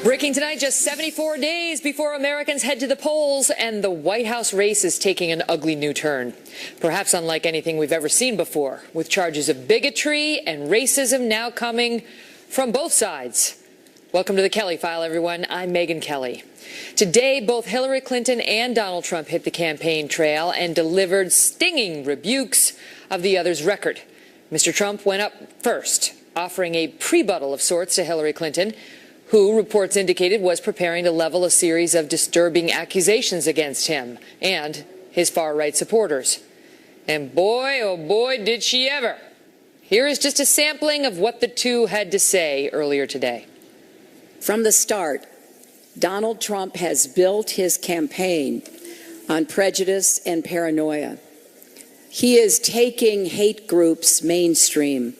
Breaking tonight, just 74 days before Americans head to the polls, and the White House race is taking an ugly new turn. Perhaps unlike anything we've ever seen before, with charges of bigotry and racism now coming from both sides. Welcome to the Kelly File, everyone. I'm Megyn Kelly. Today, both Hillary Clinton and Donald Trump hit the campaign trail and delivered stinging rebukes of the other's record. Mr. Trump went up first, offering a rebuttal of sorts to Hillary Clinton, who, reports indicated, was preparing to level a series of disturbing accusations against him and his far-right supporters. And boy, oh boy, did she ever. Here is just a sampling of what the two had to say earlier today. From the start, Donald Trump has built his campaign on prejudice and paranoia. He is taking hate groups mainstream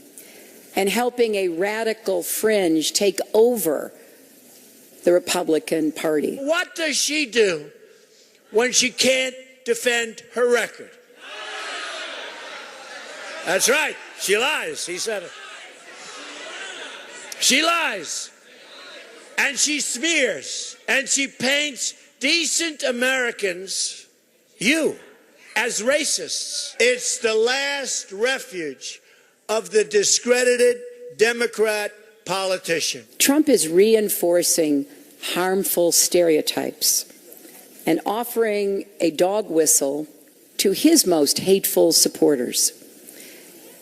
and helping a radical fringe take over the Republican Party. What does she do when she can't defend her record? That's right. She lies. He said it. She lies. And she smears. And she paints decent Americans, you, as racists. It's the last refuge of the discredited Democrat politician. Trump is reinforcing harmful stereotypes and offering a dog whistle to his most hateful supporters.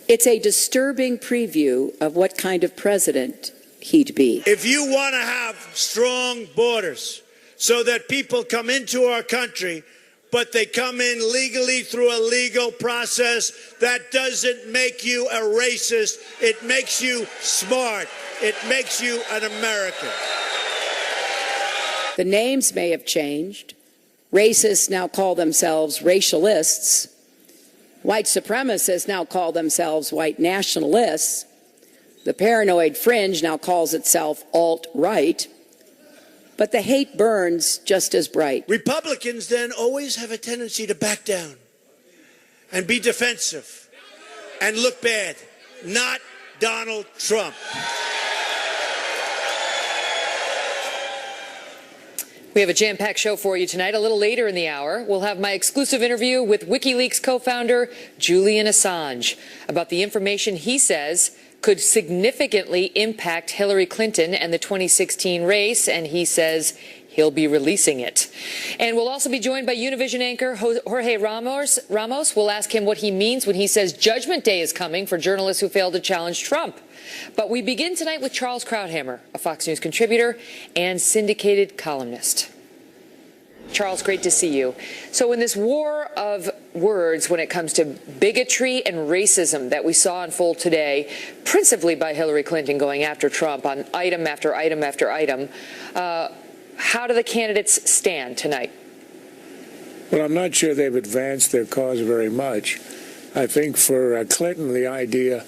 It's a disturbing preview of what kind of president he'd be. If you want to have strong borders so that people come into our country, but they come in legally through a legal process, that doesn't make you a racist. It makes you smart. It makes you an American. The names may have changed. Racists now call themselves racialists. White supremacists now call themselves white nationalists. The paranoid fringe now calls itself alt-right. But the hate burns just as bright. Republicans then always have a tendency to back down and be defensive and look bad. Not Donald Trump. We have a jam-packed show for you tonight. A little later in the hour, we'll have my exclusive interview with WikiLeaks co-founder Julian Assange about the information he says could significantly impact Hillary Clinton and the 2016 race, and he says he'll be releasing it. And we'll also be joined by Univision anchor Jorge Ramos. We'll ask him what he means when he says Judgment Day is coming for journalists who failed to challenge Trump. But we begin tonight with Charles Krauthammer, a Fox News contributor and syndicated columnist. Charles, great to see you. So in this war of words when it comes to bigotry and racism that we saw unfold today, principally by Hillary Clinton going after Trump on item after item after item, how do the candidates stand tonight? Well, I'm not sure they've advanced their cause very much. I think for Clinton, the idea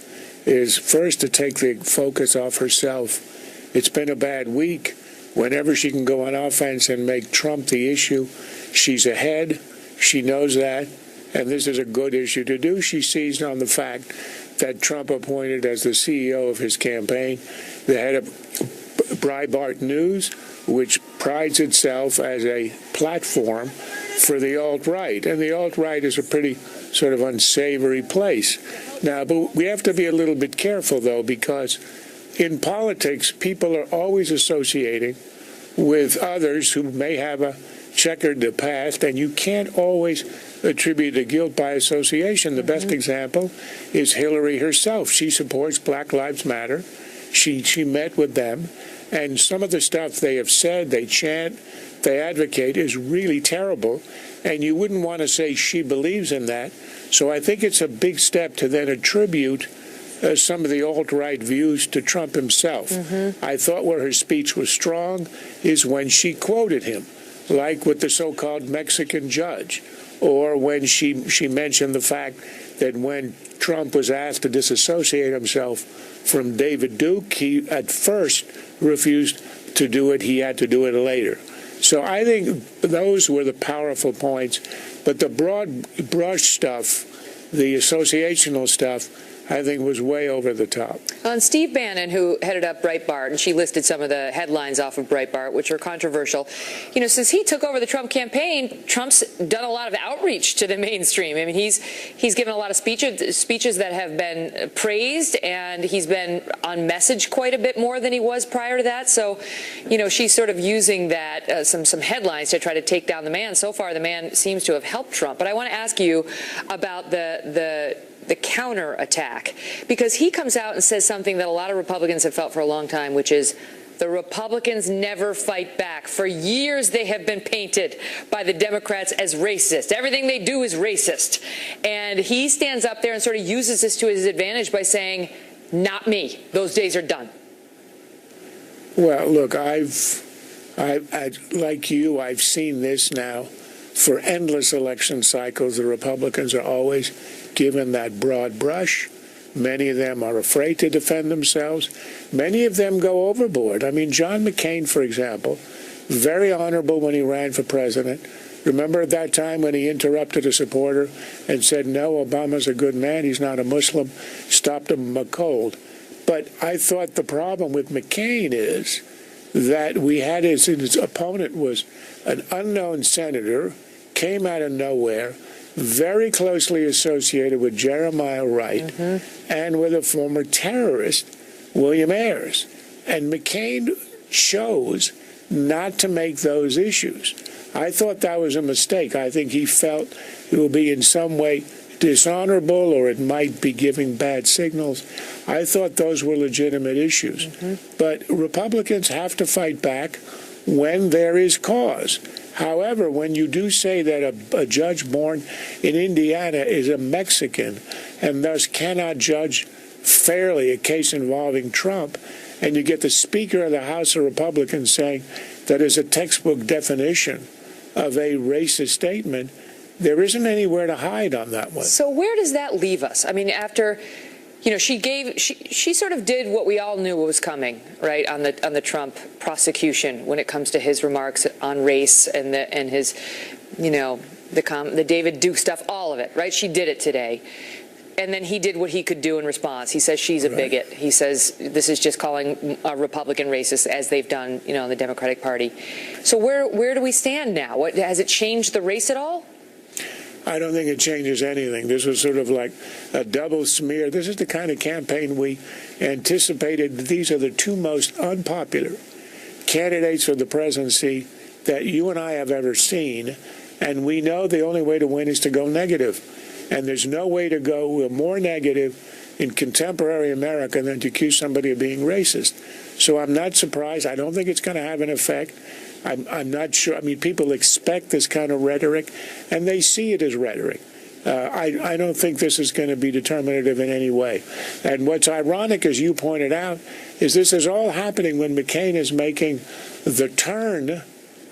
is first to take the focus off herself. It's been a bad week. Whenever she can go on offense and make Trump the issue, she's ahead. She knows that, and this is a good issue to do. She seized on the fact that Trump appointed as the CEO of his campaign the head of Breitbart News, which prides itself as a platform for the alt-right. And the alt-right is a pretty sort of unsavory place. Now, but we have to be a little bit careful, though, because in politics, people are always associating with others who may have a checkered past, and you can't always attribute a guilt by association. The best example is Hillary herself. She supports Black Lives Matter. She met with them, and some of the stuff they have said, they chant, they advocate is really terrible, and you wouldn't want to say she believes in that. So I think it's a big step to then attribute some of the alt-right views to Trump himself. I thought where her speech was strong is when she quoted him, like with the so-called Mexican judge, or when she mentioned the fact that when Trump was asked to disassociate himself from David Duke, he at first refused to do it. He had to do it later. So I think those were the powerful points. But the broad brush stuff, the associational stuff, I think was way over the top. On Steve Bannon, who headed up Breitbart, and she listed some of the headlines off of Breitbart, which are controversial. You know, since he took over the Trump campaign, Trump's done a lot of outreach to the mainstream. I mean, he's given a lot of speeches that have been praised, and he's been on message quite a bit more than he was prior to that. So, you know, she's sort of using that, some headlines to try to take down the man. So far, the man seems to have helped Trump. But I want to ask you about the counterattack, because he comes out and says something that a lot of Republicans have felt for a long time, which is the Republicans never fight back. For years, they have been painted by the Democrats as racist. Everything they do is racist. And he stands up there and sort of uses this to his advantage by saying, not me. Those days are done. Well, look, like you, I've seen this now for endless election cycles. The Republicans are always given that broad brush. Many of them are afraid to defend themselves. Many of them go overboard. I mean, John McCain, for example, very honorable when he ran for president. Remember at that time when he interrupted a supporter and said, no, Obama's a good man, he's not a Muslim, stopped him cold. But I thought the problem with McCain is that we had his opponent was an unknown senator, came out of nowhere, very closely associated with Jeremiah Wright and with a former terrorist, William Ayers. And McCain chose not to make those issues. I thought that was a mistake. I think he felt it will be in some way dishonorable, or it might be giving bad signals. I thought those were legitimate issues. But Republicans have to fight back when there is cause. However, when you do say that a judge born in Indiana is a Mexican and thus cannot judge fairly a case involving Trump, and you get the Speaker of the House of Republicans saying that is a textbook definition of a racist statement, there isn't anywhere to hide on that one. So where does that leave us? I mean, after, you know, she sort of did what we all knew was coming, right, on the Trump prosecution when it comes to his remarks on race and his, you know, the David Duke stuff, all of it, right? She did it today. And then he did what he could do in response. He says she's a bigot. He says this is just calling a Republican racist, as they've done, you know, in the Democratic Party. So where do we stand now? Has it changed the race at all? I don't think it changes anything. This was sort of like a double smear. This is the kind of campaign we anticipated. These are the two most unpopular candidates for the presidency that you and I have ever seen. And we know the only way to win is to go negative. And there's no way to go more negative in contemporary America than to accuse somebody of being racist. So I'm not surprised. I don't think it's going to have an effect. I'm not sure. I mean, people expect this kind of rhetoric, and they see it as rhetoric. I don't think this is going to be determinative in any way. And what's ironic, as you pointed out, is this is all happening when McCain is making the turn.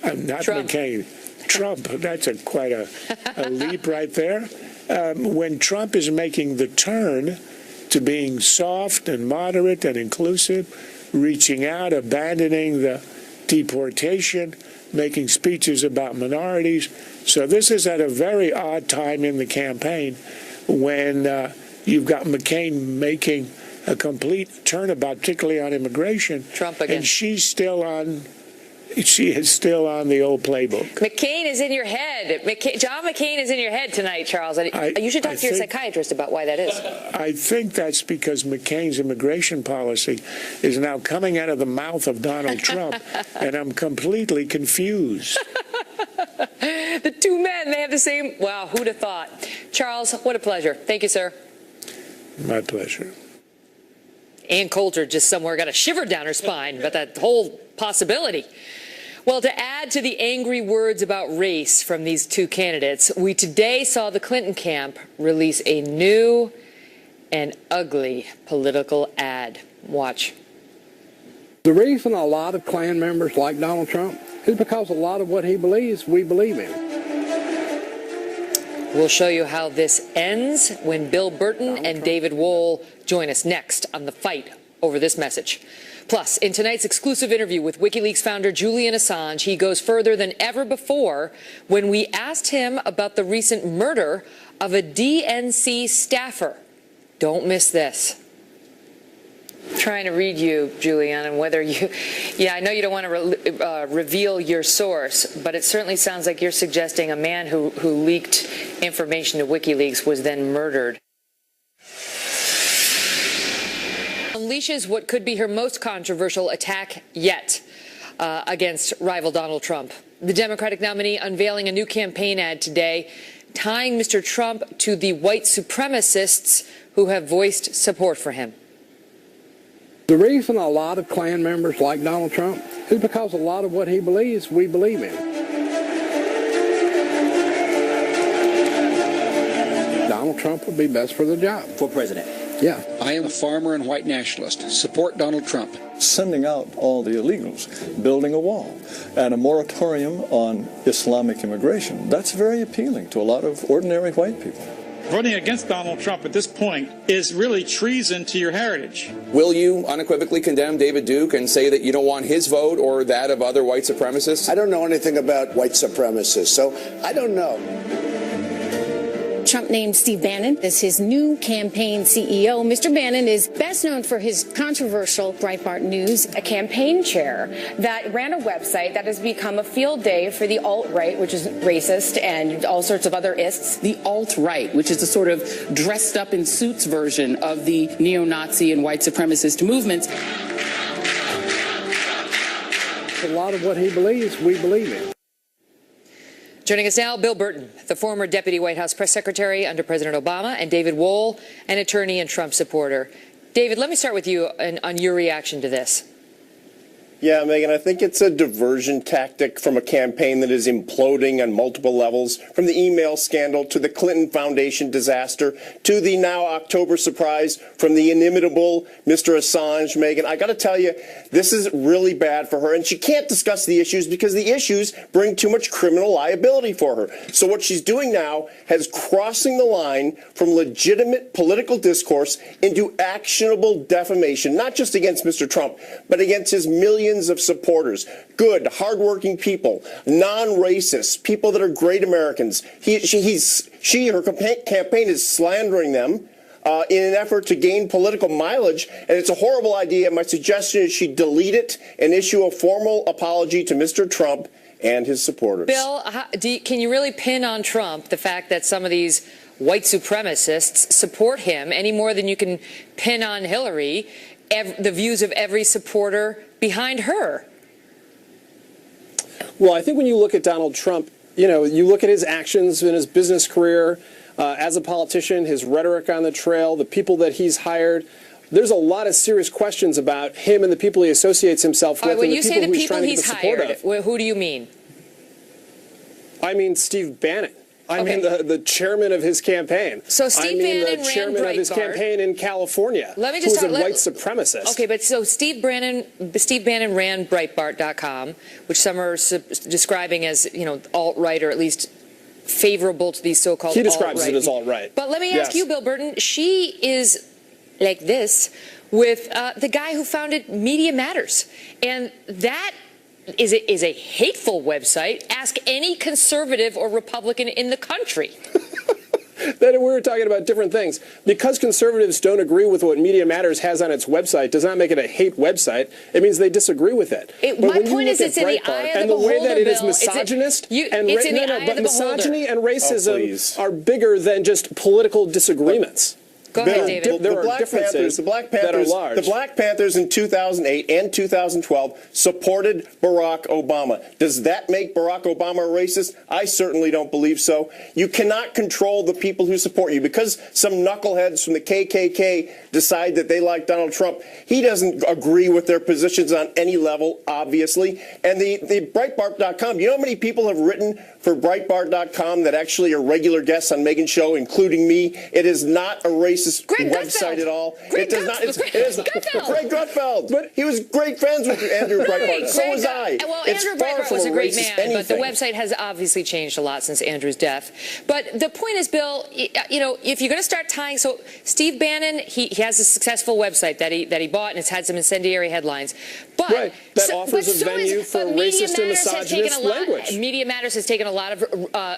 Not Trump. McCain. Trump. That's quite a leap right there. When Trump is making the turn to being soft and moderate and inclusive, reaching out, abandoning the deportation, making speeches about minorities. So this is at a very odd time in the campaign when you've got McCain making a complete turnabout, particularly on immigration. Trump again. And she is still on the old playbook. McCain is in your head. John McCain is in your head tonight, Charles. You should talk to your psychiatrist about why that is. I think that's because McCain's immigration policy is now coming out of the mouth of Donald Trump, and I'm completely confused. The two men, they have the same, wow, who'd have thought? Charles, what a pleasure. Thank you, sir. My pleasure. Ann Coulter just somewhere got a shiver down her spine about that whole possibility. Well, to add to the angry words about race from these two candidates, we today saw the Clinton camp release a new and ugly political ad. Watch. The reason a lot of Klan members like Donald Trump is because a lot of what he believes, we believe in. We'll show you how this ends when Bill Burton and David Wohl join us next on the fight over this message. Plus, in tonight's exclusive interview with WikiLeaks founder Julian Assange, he goes further than ever before when we asked him about the recent murder of a DNC staffer. Don't miss this. Trying to read you, Julianne, and whether you, I know you don't want to reveal your source, but it certainly sounds like you're suggesting a man who leaked information to WikiLeaks was then murdered. Unleashes what could be her most controversial attack yet against rival Donald Trump. The Democratic nominee unveiling a new campaign ad today, tying Mr. Trump to the white supremacists who have voiced support for him. The reason a lot of Klan members like Donald Trump is because a lot of what he believes, we believe in. Donald Trump would be best for the job. For president. Yeah. I am a farmer and white nationalist. Support Donald Trump. Sending out all the illegals, building a wall, and a moratorium on Islamic immigration. That's very appealing to a lot of ordinary white people. Voting against Donald Trump at this point is really treason to your heritage. Will you unequivocally condemn David Duke and say that you don't want his vote or that of other white supremacists? I don't know anything about white supremacists, so I don't know. Trump named Steve Bannon as his new campaign CEO. Mr. Bannon is best known for his controversial Breitbart News, a campaign chair that ran a website that has become a field day for the alt-right, which is racist and all sorts of other ists. The alt-right, which is a sort of dressed up in suits version of the neo-Nazi and white supremacist movements. A lot of what he believes, we believe in. Joining us now, Bill Burton, the former Deputy White House Press Secretary under President Obama, and David Wohl, an attorney and Trump supporter. David, let me start with you on your reaction to this. Yeah, Megan, I think it's a diversion tactic from a campaign that is imploding on multiple levels, from the email scandal to the Clinton Foundation disaster to the now October surprise from the inimitable Mr. Assange. Megan, I got to tell you, this is really bad for her, and she can't discuss the issues because the issues bring too much criminal liability for her. So what she's doing now is crossing the line from legitimate political discourse into actionable defamation, not just against Mr. Trump, but against his millions of supporters, good, hardworking people, non-racist, people that are great Americans. Her campaign is slandering them in an effort to gain political mileage, and it's a horrible idea. My suggestion is she delete it and issue a formal apology to Mr. Trump and his supporters. Bill, can you really pin on Trump the fact that some of these white supremacists support him any more than you can pin on Hillary the views of every supporter behind her? Well, I think when you look at Donald Trump, you look at his actions in his business career as a politician, his rhetoric on the trail, the people that he's hired. There's a lot of serious questions about him and the people he associates himself with. When and you say the people he's hired, who do you mean? I mean Steve Bannon. I mean the chairman of his campaign. So Steve Bannon the chairman ran of his campaign in California. Let me just who's a white supremacist. Okay, but so Steve Bannon ran Breitbart.com, which some are describing as alt-right or at least favorable to these so-called alt-right. He describes it as alt-right. But let me ask you, Bill Burton. She is like this with the guy who founded Media Matters, and that is a hateful website. Ask any conservative or Republican in the country. Then we were talking about different things. Because conservatives don't agree with what Media Matters has on its website does not make it a hate website. It means they disagree with it. My point is it's in the eye of the beholder, and the way that it is Bill, misogynist but misogyny and racism are bigger than just political disagreements. Go ahead, David. There are differences that are large. The Black Panthers in 2008 and 2012 supported Barack Obama. Does that make Barack Obama a racist? I certainly don't believe so. You cannot control the people who support you. Because some knuckleheads from the KKK decide that they like Donald Trump, he doesn't agree with their positions on any level, obviously. And the Breitbart.com, you know how many people have written for Breitbart.com that actually are regular guests on Megan's show, including me? It is not a racist website at all. It does not. It is Greg Gutfeld. But he was great friends with Andrew Breitbart. So was I. Well, Andrew Breitbart was a great man, but the website has obviously changed a lot since Andrew's death. But the point is, Bill, if you're going to start tying, so Steve Bannon, he has a successful website that he bought, and it's had some incendiary headlines. But that offers a venue for racist and misogynist language. Media Matters has taken a lot of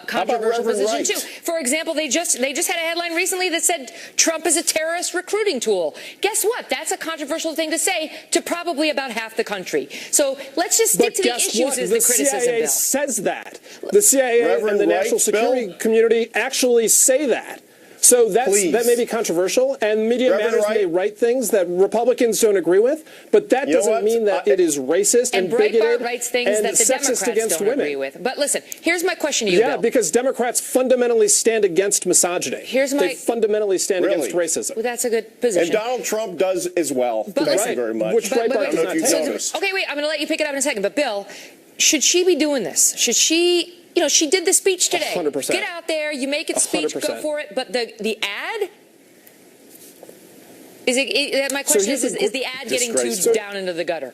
controversial positions too. For example, they just had a headline recently that said Trump Trump is a terrorist recruiting tool. Guess what? That's a controversial thing to say to probably about half the country. So let's just stick to the issues as the criticism, CIA Bill. says that. The CIA Reverend and the national Wright, security Bill? community actually say that. So that may be controversial, and Media Reverend Matters Wright? may write things that Republicans don't agree with, but that You know doesn't what? mean that it is racist and bigoted Breitbart writes things and that the sexist Democrats against don't women. agree with. But listen, here's my question to you, Yeah, Bill. because Democrats fundamentally stand against misogyny. They fundamentally stand against racism. Well, that's a good position. And Donald Trump does as well. But Thank listen, you very much. Which Breitbart I don't know if you've does not take. noticed. Okay, wait, I'm going to let you pick it up in a second. But, Bill, should she be doing this? Should she, you know, she did the speech today. 100%. Get out there, you make it speech, go 100%. for it. But the ad? My question is the ad getting too down into the gutter?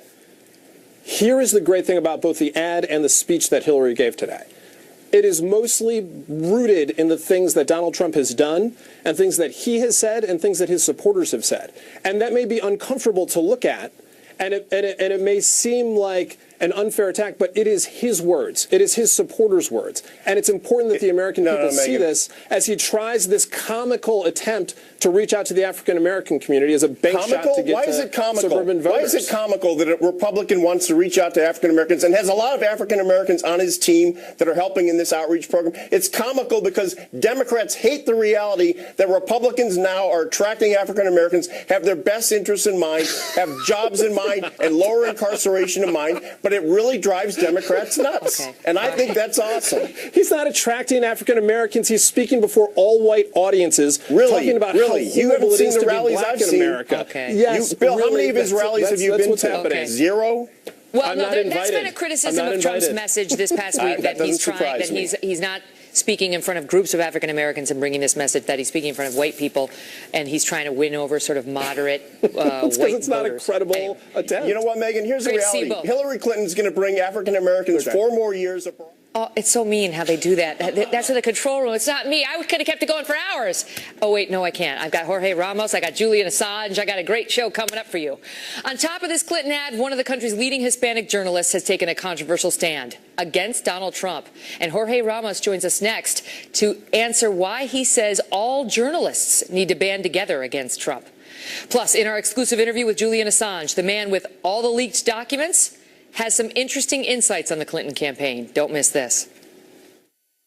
Here is the great thing about both the ad and the speech that Hillary gave today. It is mostly rooted in the things that Donald Trump has done and things that he has said and things that his supporters have said. And that may be uncomfortable to look at, and it may seem like an unfair attack, but it is his words. It is his supporters' words. And it's important that the American people see this as he tries this comical attempt to reach out to the African-American community as a bank shot to get Why is it comical? suburban voters. Why is it comical that a Republican wants to reach out to African-Americans and has a lot of African-Americans on his team that are helping in this outreach program? It's comical because Democrats hate the reality that Republicans now are attracting African-Americans, have their best interests in mind, have jobs in mind, and lower incarceration in mind, but it really drives Democrats nuts. Okay. And I think that's awesome. He's not attracting African Americans. He's speaking before all white audiences, talking about how you horrible haven't it seen is the to be rallies black I've in seen. America. Okay. Yes, Bill, how really, many of his rallies have you been what's to? happening. Zero? Well, I'm no, not that's invited. been a criticism I'm of not Trump's invited. message this past week That that he's doesn't trying, that surprise he's not speaking in front of groups of African Americans and bringing this message, that he's speaking in front of white people, and he's trying to win over sort of moderate It's white it's not voters. a credible Anyway. attempt. You know what, Megan? Here's the Great to see you reality. both. Hillary Clinton's going to bring African Americans 4 more years of. Oh, it's so mean how they do that. That's in the control room. It's not me. I could have kept it going for hours. Oh, wait, no, I can't. I've got Jorge Ramos. I got Julian Assange. I got a great show coming up for you. On top of this Clinton ad, one of the country's leading Hispanic journalists has taken a controversial stand against Donald Trump. And Jorge Ramos joins us next to answer why he says all journalists need to band together against Trump. Plus, in our exclusive interview with Julian Assange, the man with all the leaked documents has some interesting insights on the Clinton campaign. Don't miss this.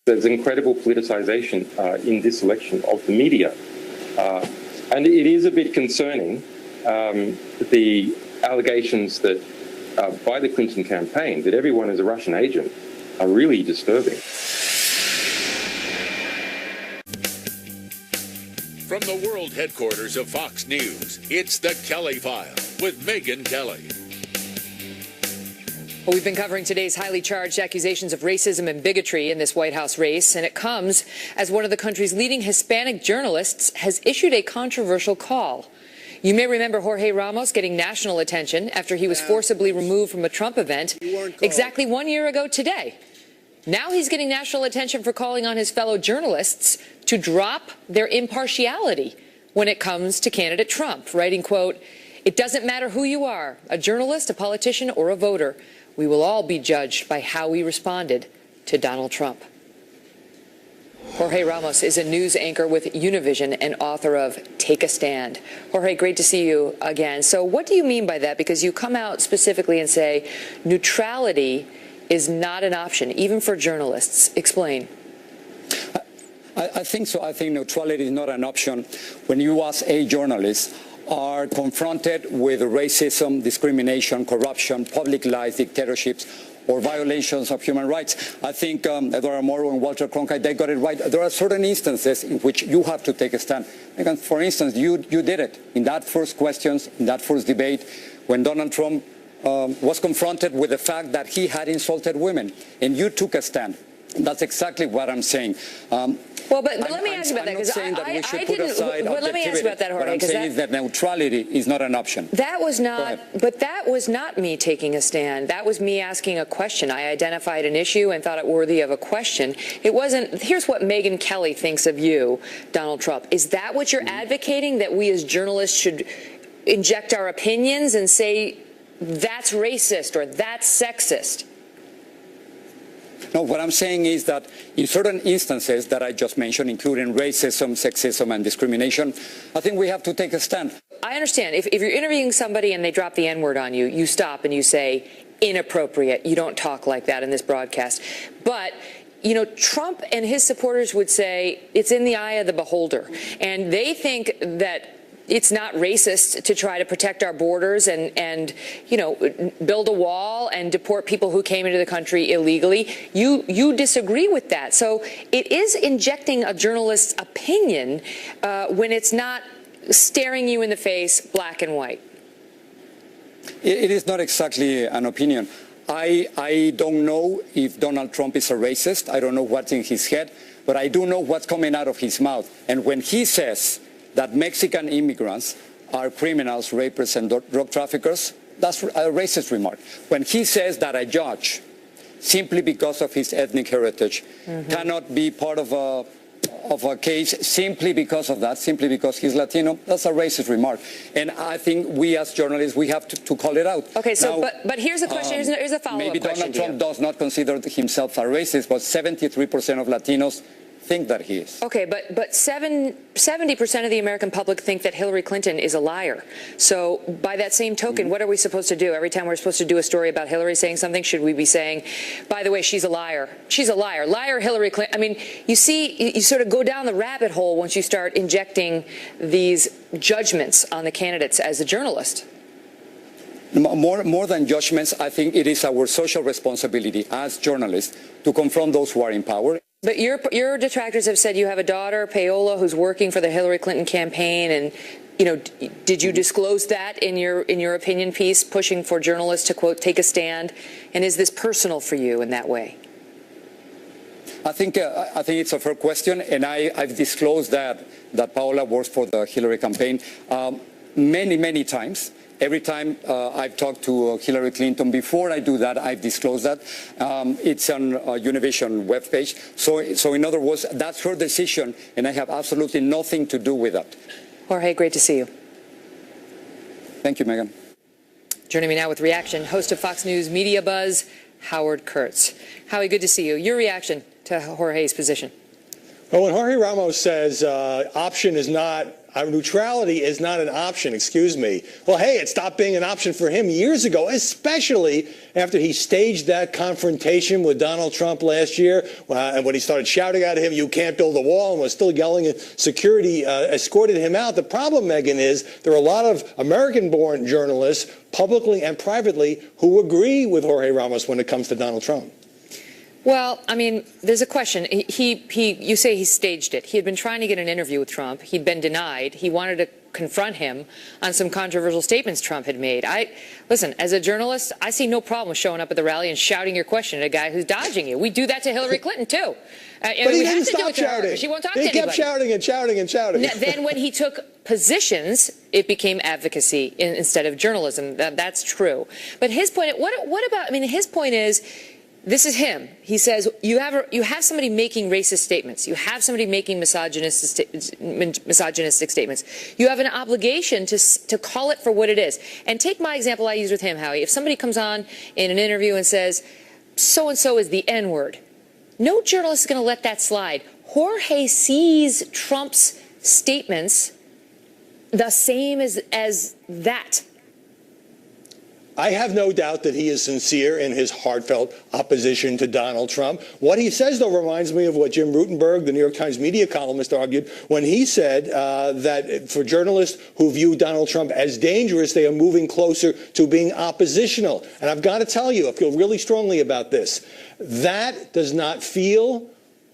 There's incredible politicization in this election of the media. And it is a bit concerning, the allegations that by the Clinton campaign that everyone is a Russian agent are really disturbing. From the world headquarters of Fox News, it's The Kelly File with Megyn Kelly. Well, we've been covering today's highly charged accusations of racism and bigotry in this White House race, and it comes as one of the country's leading Hispanic journalists has issued a controversial call. You may remember Jorge Ramos getting national attention after he was forcibly removed from a Trump event exactly 1 year ago today. Now he's getting national attention for calling on his fellow journalists to drop their impartiality when it comes to candidate Trump, writing, quote, "It doesn't matter who you are, a journalist, a politician, or a voter. We will all be judged by how we responded to Donald Trump." Jorge Ramos is a news anchor with Univision and author of Take a Stand. Jorge, great to see you again. So what do you mean by that? Because you come out specifically and say neutrality is not an option, even for journalists. Explain. I think so. I think neutrality is not an option when you, as a journalist, are confronted with racism, discrimination, corruption, public lies, dictatorships, or violations of human rights. I think Eduardo Moro and Walter Cronkite, they got it right. There are certain instances in which you have to take a stand. And for instance, you did it in that first questions, in that first debate, when Donald Trump was confronted with the fact that he had insulted women, and you took a stand. That's exactly what I'm saying. Well, but let me ask you about that, because I'm not saying that we should put didn't. aside Well, let me ask you about that, Jorge. What I'm saying is that neutrality is not an option. That was not, but that was not me taking a stand. That was me asking a question. I identified an issue and thought it worthy of a question. It wasn't. Here's what Megyn Kelly thinks of you, Donald Trump. Is that what you're advocating, that we as journalists should inject our opinions and say that's racist or that's sexist? No, what I'm saying is that in certain instances that I just mentioned, including racism, sexism, and discrimination, I think we have to take a stand. I understand. If you're interviewing somebody and they drop the N-word on you, you stop and you say, inappropriate. You don't talk like that in this broadcast. But you know, Trump and his supporters would say it's in the eye of the beholder. And they think that it's not racist to try to protect our borders and you know, build a wall and deport people who came into the country illegally. You disagree with that. So it is injecting a journalist's opinion when it's not staring you in the face, black and white. It is not exactly an opinion. I don't know if Donald Trump is a racist. I don't know what's in his head, but I do know what's coming out of his mouth. And when he says that Mexican immigrants are criminals, rapists, and drug traffickers, that's a racist remark. When he says that a judge, simply because of his ethnic heritage, cannot be part of a case simply because of that, simply because he's Latino, that's a racist remark. And I think we as journalists, we have to call it out. Okay, so, now, but here's a question, here's a follow-up maybe question. Donald Trump does not consider himself a racist, but 73% of Latinos think that he is. Okay, but 70% of the American public think that Hillary Clinton is a liar. So by that same token, what are we supposed to do? Every time we're supposed to do a story about Hillary saying something, should we be saying, by the way, she's a liar? She's a liar. Liar Hillary Clinton. I mean, you see, you sort of go down the rabbit hole once you start injecting these judgments on the candidates as a journalist. More than judgments, I think it is our social responsibility as journalists to confront those who are in power. But your detractors have said you have a daughter, Paola, who's working for the Hillary Clinton campaign, and you know, did you disclose that in your opinion piece, pushing for journalists to quote take a stand? And is this personal for you in that way? I think it's a fair question, and I've disclosed that Paola works for the Hillary campaign many times. Every time I've talked to Hillary Clinton, before I do that, I've disclosed that. It's on Univision webpage. So in other words, that's her decision, and I have absolutely nothing to do with that. Jorge, great to see you. Thank you, Megan. Joining me now with reaction, host of Fox News Media Buzz, Howard Kurtz. Howie, good to see you. Your reaction to Jorge's position. Well, when Jorge Ramos says neutrality is not an option, excuse me. Well, hey, it stopped being an option for him years ago, especially after he staged that confrontation with Donald Trump last year, and when he started shouting at him, you can't build a wall, and was still yelling, and security escorted him out. The problem, Megan, is there are a lot of American-born journalists, publicly and privately, who agree with Jorge Ramos when it comes to Donald Trump. Well, I mean, there's a question. You say he staged it. He had been trying to get an interview with Trump. He'd been denied. He wanted to confront him on some controversial statements Trump had made. Listen, as a journalist, I see no problem with showing up at the rally and shouting your question at a guy who's dodging you. We do that to Hillary Clinton, too. But he didn't stop shouting. She won't talk to anybody. He kept shouting and shouting and shouting. Then when he took positions, it became advocacy instead of journalism. That's true. But his point, what about, I mean, his point is, this is him. He says, you have somebody making racist statements. You have somebody making misogynistic statements. You have an obligation to call it for what it is. And take my example I used with him, Howie. If somebody comes on in an interview and says, so-and-so is the N-word, no journalist is going to let that slide. Jorge sees Trump's statements the same as that. I have no doubt that he is sincere in his heartfelt opposition to Donald Trump. What he says, though, reminds me of what Jim Rutenberg, the New York Times media columnist, argued when he said that for journalists who view Donald Trump as dangerous, they are moving closer to being oppositional. And I've got to tell you, I feel really strongly about this. That does not feel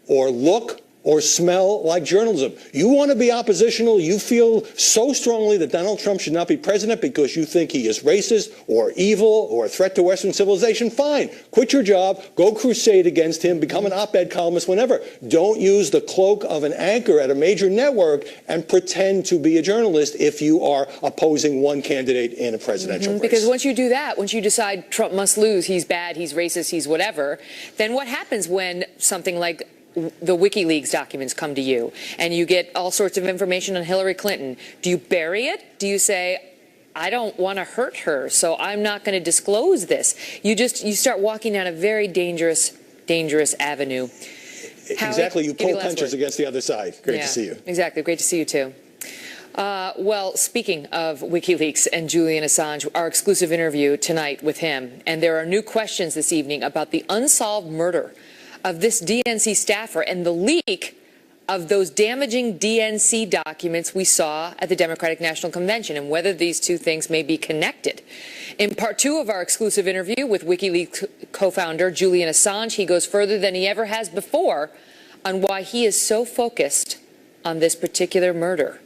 or look or smell like journalism. You want to be oppositional, you feel so strongly that Donald Trump should not be president because you think he is racist or evil or a threat to Western civilization, fine. Quit your job, go crusade against him, become an op-ed columnist, whenever. Don't use the cloak of an anchor at a major network and pretend to be a journalist if you are opposing one candidate in a presidential race. Because once you do that, once you decide Trump must lose, he's bad, he's racist, he's whatever, then what happens when something like the WikiLeaks documents come to you and you get all sorts of information on Hillary Clinton? Do you bury it? Do you say, I don't want to hurt her, so I'm not going to disclose this? You start walking down a very dangerous dangerous avenue. Exactly. You pull punches word. against the other side. Great to see you. Exactly. Great to see you, too. Well, speaking of WikiLeaks and Julian Assange, our exclusive interview tonight with him, and there are new questions this evening about the unsolved murder of this DNC staffer and the leak of those damaging DNC documents we saw at the Democratic National Convention, and whether these two things may be connected. In part 2 of our exclusive interview with WikiLeaks co-founder Julian Assange, he goes further than he ever has before on why he is so focused on this particular murder.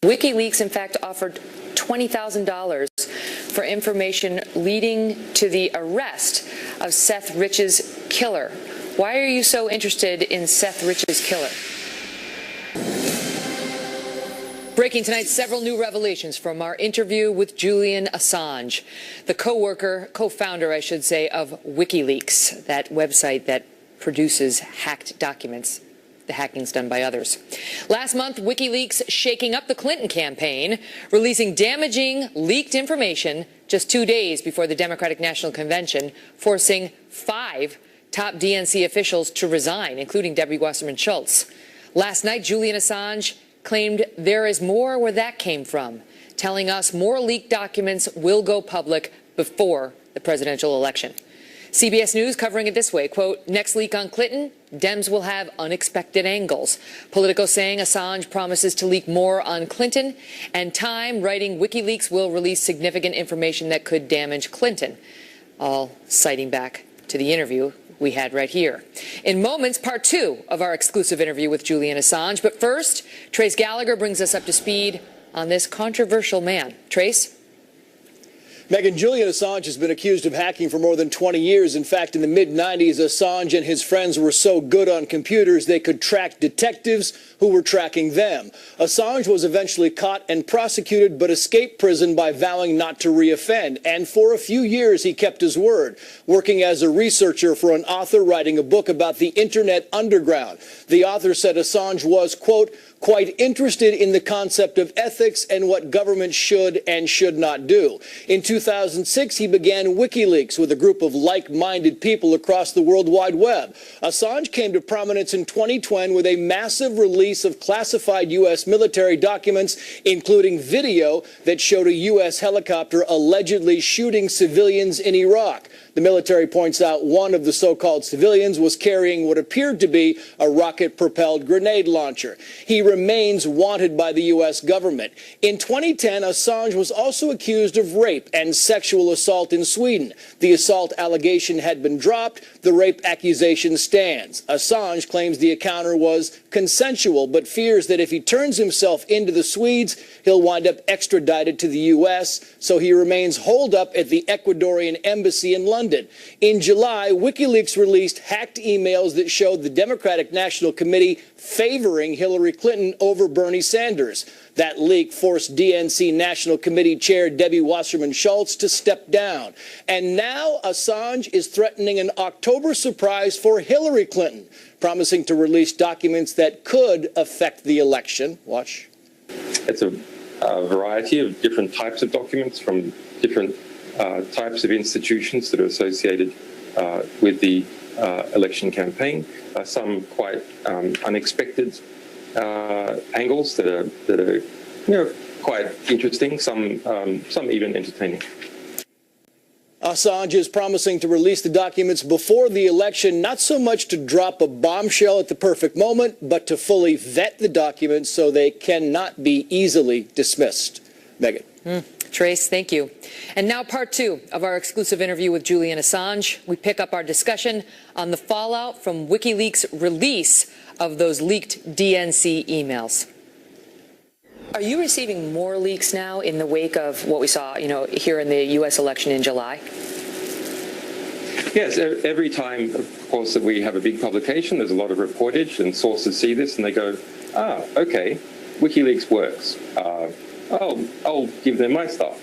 WikiLeaks, in fact, offered $20,000 for information leading to the arrest of Seth Rich's killer. Why are you so interested in Seth Rich's killer? Breaking tonight, several new revelations from our interview with Julian Assange, the co-founder, I should say, of WikiLeaks, that website that produces hacked documents. The hacking's done by others. Last month, WikiLeaks shaking up the Clinton campaign, releasing damaging, leaked information just 2 days before the Democratic National Convention, forcing 5 top DNC officials to resign, including Debbie Wasserman Schultz. Last night, Julian Assange claimed there is more where that came from, telling us more leaked documents will go public before the presidential election. CBS News covering it this way, quote, next leak on Clinton, Dems will have unexpected angles. Politico saying Assange promises to leak more on Clinton, and Time writing WikiLeaks will release significant information that could damage Clinton, all citing back to the interview we had right here. In moments, part 2 of our exclusive interview with Julian Assange. But first, Trace Gallagher brings us up to speed on this controversial man. Trace? Megyn, Julian Assange has been accused of hacking for more than 20 years. In fact, in the mid-90s, Assange and his friends were so good on computers they could track detectives who were tracking them. Assange was eventually caught and prosecuted but escaped prison by vowing not to reoffend. And for a few years, he kept his word, working as a researcher for an author writing a book about the Internet underground. The author said Assange was, quote, quite interested in the concept of ethics and what government should and should not do. In 2006, he began WikiLeaks with a group of like-minded people across the World Wide Web. Assange came to prominence in 2010 with a massive release of classified U.S. military documents, including video that showed a U.S. helicopter allegedly shooting civilians in Iraq. The military points out one of the so-called civilians was carrying what appeared to be a rocket-propelled grenade launcher. He remains wanted by the U.S. government. In 2010, Assange was also accused of rape and sexual assault in Sweden. The assault allegation had been dropped. The rape accusation stands. Assange claims the encounter was consensual, but fears that if he turns himself into the Swedes, he'll wind up extradited to the U.S., so he remains holed up at the Ecuadorian embassy in London. In July, WikiLeaks released hacked emails that showed the Democratic National Committee favoring Hillary Clinton over Bernie Sanders. That leak forced DNC National Committee Chair Debbie Wasserman Schultz to step down. And now Assange is threatening an October surprise for Hillary Clinton, promising to release documents that could affect the election. Watch. It's a variety of different types of documents from different types of institutions that are associated with the election campaign. Some quite unexpected angles that are quite interesting. Some even entertaining. Assange is promising to release the documents before the election, not so much to drop a bombshell at the perfect moment, but to fully vet the documents so they cannot be easily dismissed. Megyn. Trace, thank you. And now part 2 of our exclusive interview with Julian Assange. We pick up our discussion on the fallout from WikiLeaks' release of those leaked DNC emails. Are you receiving more leaks now in the wake of what we saw, here in the U.S. election in July? Yes, every time, of course, that we have a big publication, there's a lot of reportage and sources see this and they go, okay, WikiLeaks works. I'll give them my stuff.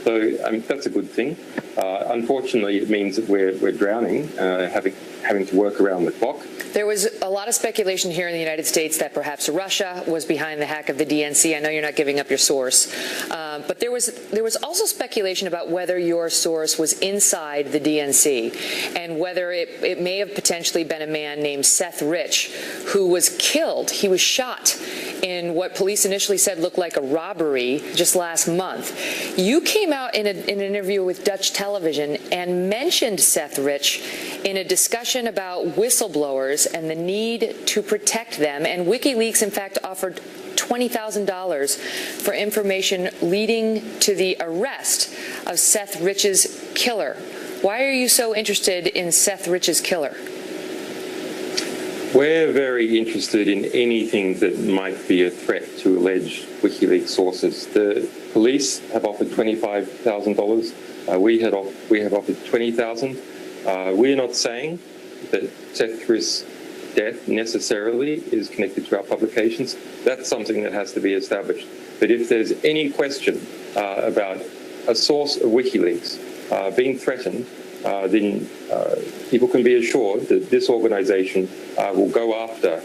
So that's a good thing. Unfortunately, it means that we're drowning, having to work around the clock. There was a lot of speculation here in the United States that perhaps Russia was behind the hack of the DNC. I know you're not giving up your source, but there was also speculation about whether your source was inside the DNC and whether it may have potentially been a man named Seth Rich who was killed. He was shot in what police initially said looked like a robbery just last month. You came out in an interview with Dutch television and mentioned Seth Rich in a discussion about whistleblowers and the need to protect them. And WikiLeaks, in fact, offered $20,000 for information leading to the arrest of Seth Rich's killer. Why are you so interested in Seth Rich's killer? We're very interested in anything that might be a threat to alleged WikiLeaks sources. The police have offered $25,000. We have offered $20,000. We're not saying that Seth Rich's death necessarily is connected to our publications. That's something that has to be established. But if there's any question about a source of WikiLeaks being threatened, then people can be assured that this organization will go after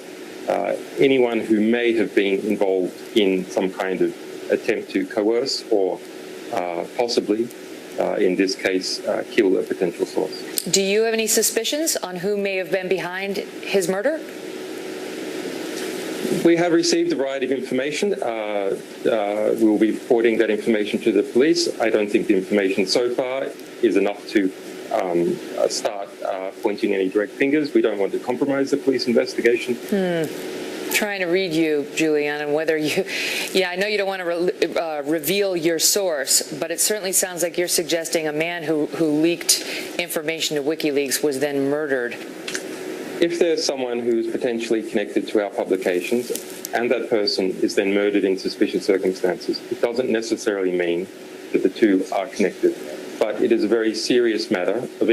anyone who may have been involved in some kind of attempt to coerce or possibly, in this case, kill a potential source. Do you have any suspicions on who may have been behind his murder? We have received a variety of information. We will be reporting that information to the police. I don't think the information so far is enough to start pointing any direct fingers. We don't want to compromise the police investigation. Trying to read you, Julian, and whether you... Yeah, I know you don't want to reveal your source, but it certainly sounds like you're suggesting a man who leaked information to WikiLeaks was then murdered. If there's someone who's potentially connected to our publications and that person is then murdered in suspicious circumstances, it doesn't necessarily mean that the two are connected. But it is a very serious matter of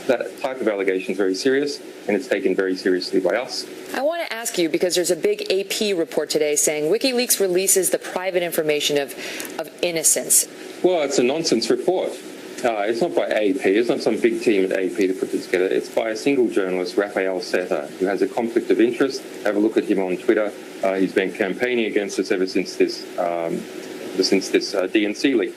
that type of allegation is very serious, and it's taken very seriously by us. I want to ask you, because there's a big AP report today saying WikiLeaks releases the private information of innocence. Well, it's a nonsense report. It's not by AP. It's not some big team at AP to put this together. It's by a single journalist, Raphael Seta, who has a conflict of interest. Have a look at him on Twitter. He's been campaigning against us ever since this DNC leak.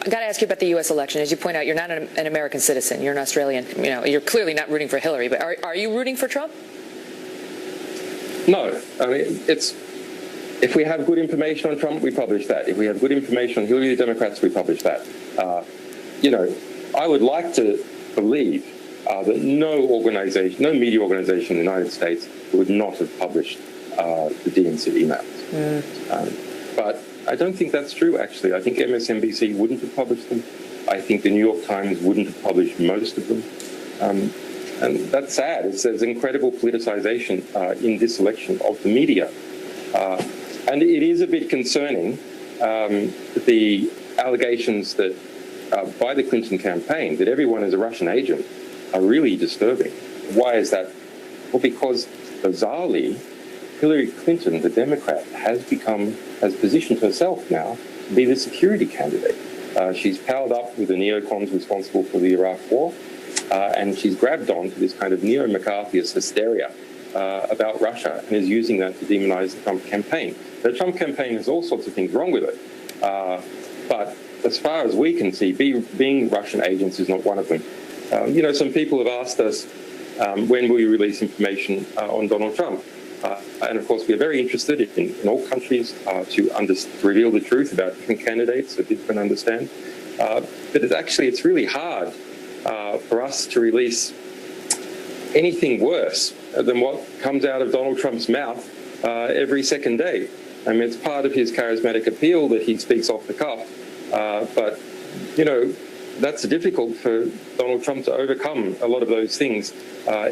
I got to ask you about the U.S. election. As you point out, you're not an American citizen. You're an Australian. You know, you're clearly not rooting for Hillary. But are you rooting for Trump? No. I mean, if we have good information on Trump, we publish that. If we have good information on Hillary, the Democrats, we publish that. I would like to believe that no media organization in the United States would not have published the DNC emails. But I don't think that's true, actually. I think MSNBC wouldn't have published them. I think the New York Times wouldn't have published most of them. And that's sad. There's incredible politicization in this election of the media. And it is a bit concerning, the allegations that by the Clinton campaign that everyone is a Russian agent are really disturbing. Why is that? Well, because bizarrely, Hillary Clinton, the Democrat, has positioned herself now to be the security candidate. She's powered up with the neocons responsible for the Iraq War, and she's grabbed on to this kind of neo-McCarthyist hysteria about Russia and is using that to demonize the Trump campaign. The Trump campaign has all sorts of things wrong with it, but as far as we can see, being Russian agents is not one of them. Some people have asked us, when will you release information on Donald Trump? And of course, we are very interested in all countries to reveal the truth about different candidates so people can understand. But it's really hard for us to release anything worse than what comes out of Donald Trump's mouth every second day. I mean, it's part of his charismatic appeal that he speaks off the cuff. But that's difficult for Donald Trump to overcome a lot of those things,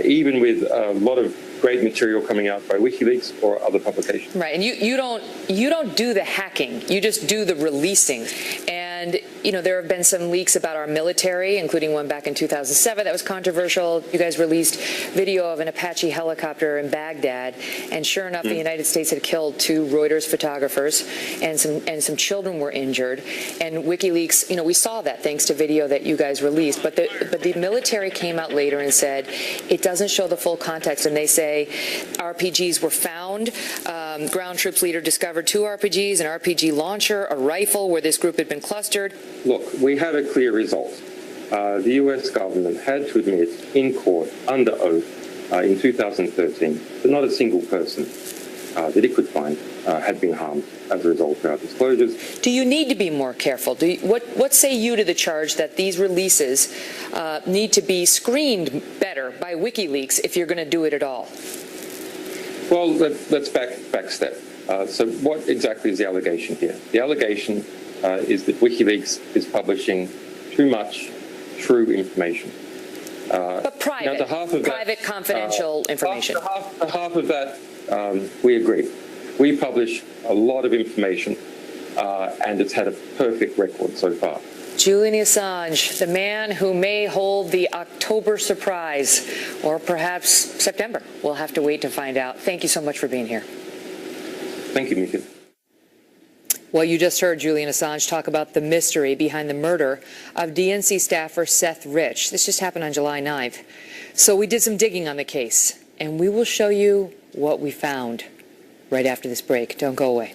even with a lot of great material coming out by WikiLeaks or other publications. Right, and you don't do the hacking. You just do the releasing. And And, there have been some leaks about our military, including one back in 2007 that was controversial. You guys released video of an Apache helicopter in Baghdad, and sure enough, the United States had killed 2 Reuters photographers, and some children were injured. And WikiLeaks, we saw that thanks to video that you guys released. But the military came out later and said it doesn't show the full context, and they say RPGs were found. Ground troops leader discovered 2 RPGs, an RPG launcher, a rifle where this group had been clustered. Look, we had a clear result. The US government had to admit in court under oath in 2013 that not a single person that it could find had been harmed as a result of our disclosures. Do you need to be more careful? What say you to the charge that these releases need to be screened better by WikiLeaks if you're going to do it at all? Well, let's back step. So what exactly is the allegation here? The allegation is that WikiLeaks is publishing too much true information. But private, confidential information. Half of that, we agree. We publish a lot of information, and it's had a perfect record so far. Julian Assange, the man who may hold the October surprise, or perhaps September. We'll have to wait to find out. Thank you so much for being here. Thank you, Mika. Well, you just heard Julian Assange talk about the mystery behind the murder of DNC staffer Seth Rich. This just happened on July 9th. So we did some digging on the case, and we will show you what we found right after this break. Don't go away.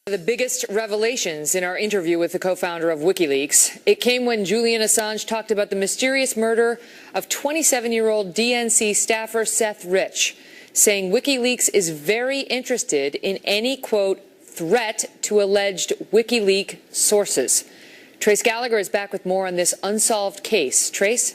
The biggest revelations in our interview with the co-founder of WikiLeaks, it came when Julian Assange talked about the mysterious murder of 27-year-old DNC staffer Seth Rich, saying WikiLeaks is very interested in any, quote, threat to alleged WikiLeaks sources. Trace Gallagher is back with more on this unsolved case. Trace?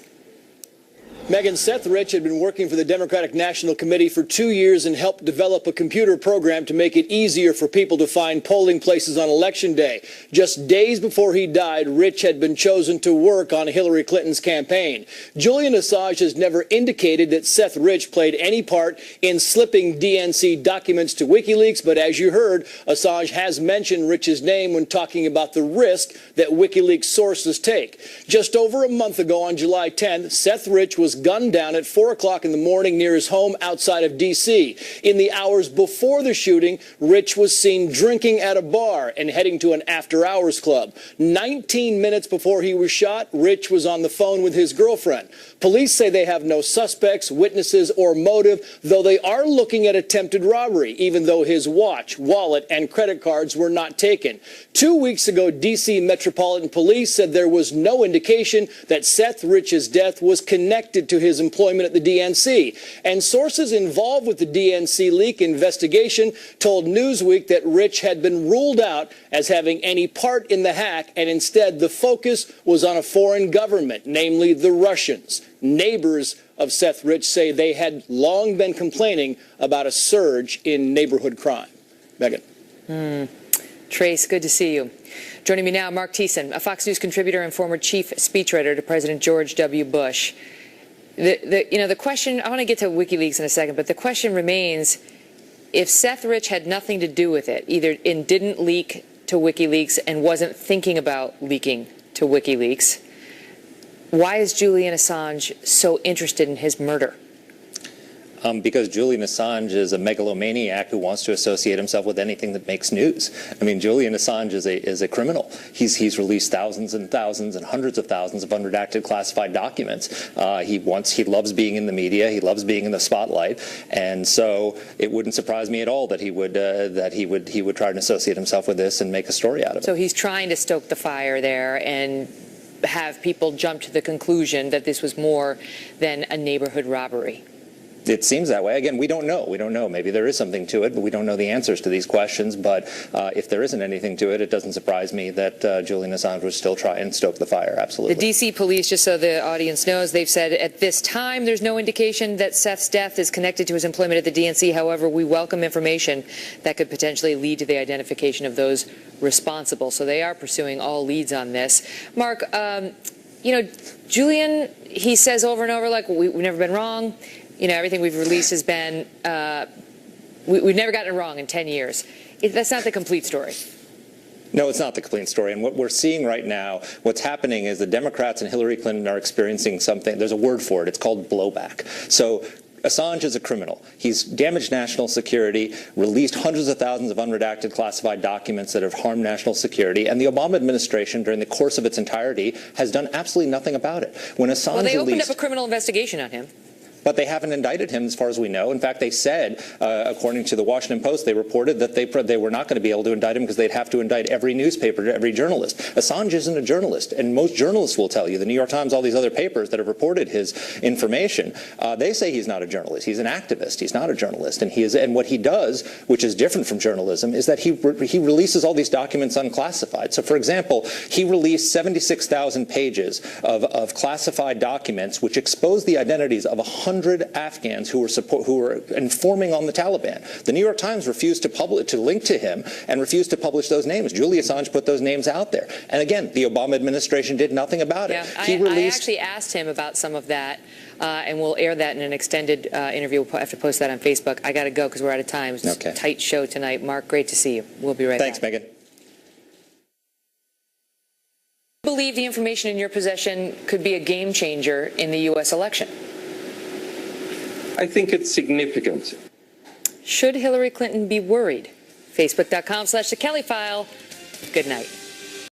Megan, Seth Rich had been working for the Democratic National Committee for 2 years and helped develop a computer program to make it easier for people to find polling places on Election Day. Just days before he died, Rich had been chosen to work on Hillary Clinton's campaign. Julian Assange has never indicated that Seth Rich played any part in slipping DNC documents to WikiLeaks, but as you heard, Assange has mentioned Rich's name when talking about the risk that WikiLeaks sources take. Just over a month ago on July 10th, Seth Rich was gunned down at 4 o'clock in the morning near his home outside of D.C. In the hours before the shooting, Rich was seen drinking at a bar and heading to an after-hours club. 19 minutes before he was shot, Rich was on the phone with his girlfriend. Police say they have no suspects, witnesses, or motive, though they are looking at attempted robbery, even though his watch, wallet, and credit cards were not taken. 2 weeks ago, D.C. Metropolitan Police said there was no indication that Seth Rich's death was connected to his employment at the DNC. And sources involved with the DNC leak investigation told Newsweek that Rich had been ruled out as having any part in the hack, and instead the focus was on a foreign government, namely the Russians. Neighbors of Seth Rich say they had long been complaining about a surge in neighborhood crime. Megan. Trace, good to see you. Joining me now, Mark Thiessen, a Fox News contributor and former chief speechwriter to President George W. Bush. The question, I want to get to WikiLeaks in a second, but the question remains, if Seth Rich had nothing to do with it, either and didn't leak to WikiLeaks and wasn't thinking about leaking to WikiLeaks, why is Julian Assange so interested in his murder? Because Julian Assange is a megalomaniac who wants to associate himself with anything that makes news. I mean, Julian Assange is a criminal. He's released thousands and thousands and hundreds of thousands of unredacted classified documents. He loves being in the media. He loves being in the spotlight, and so it wouldn't surprise me at all that he would try and associate himself with this and make a story out of it. So he's trying to stoke the fire there and have people jump to the conclusion that this was more than a neighborhood robbery. It seems that way. Again, we don't know. We don't know. Maybe there is something to it, but we don't know the answers to these questions. But if there isn't anything to it, it doesn't surprise me that Julian Assange would still try and stoke the fire. Absolutely. The D.C. police, just so the audience knows, they've said at this time there's no indication that Seth's death is connected to his employment at the DNC. However, we welcome information that could potentially lead to the identification of those responsible. So they are pursuing all leads on this. Mark, Julian, he says over and over, like, we've never been wrong. Everything we've released has been, we've never gotten it wrong in 10 years. That's not the complete story. No, it's not the complete story. And what we're seeing right now, what's happening is the Democrats and Hillary Clinton are experiencing something. There's a word for it. It's called blowback. So Assange is a criminal. He's damaged national security, released hundreds of thousands of unredacted classified documents that have harmed national security, and the Obama administration, during the course of its entirety, has done absolutely nothing about it. When Assange Well, they opened up a criminal investigation on him. But they haven't indicted him as far as we know. In fact, they said, according to the Washington Post, they reported that they were not going to be able to indict him because they'd have to indict every newspaper, every journalist. Assange isn't a journalist, and most journalists will tell you, the New York Times, all these other papers that have reported his information, they say he's not a journalist. He's an activist. He's not a journalist. And what he does, which is different from journalism, is that he releases all these documents unclassified. So, for example, he released 76,000 pages of classified documents which expose the identities of 100 Afghans who were informing on the Taliban. The New York Times refused to link to him and refused to publish those names. Julian Assange put those names out there. And again, the Obama administration did nothing about it. I actually asked him about some of that, and we'll air that in an extended interview. We'll have to post that on Facebook. I got to go because we're out of time. It's a tight show tonight. Mark, great to see you. We'll be right back. Thanks, Megan. I believe the information in your possession could be a game changer in the U.S. election. I think it's significant. Should Hillary Clinton be worried? Facebook.com/The Kelly File. Good night.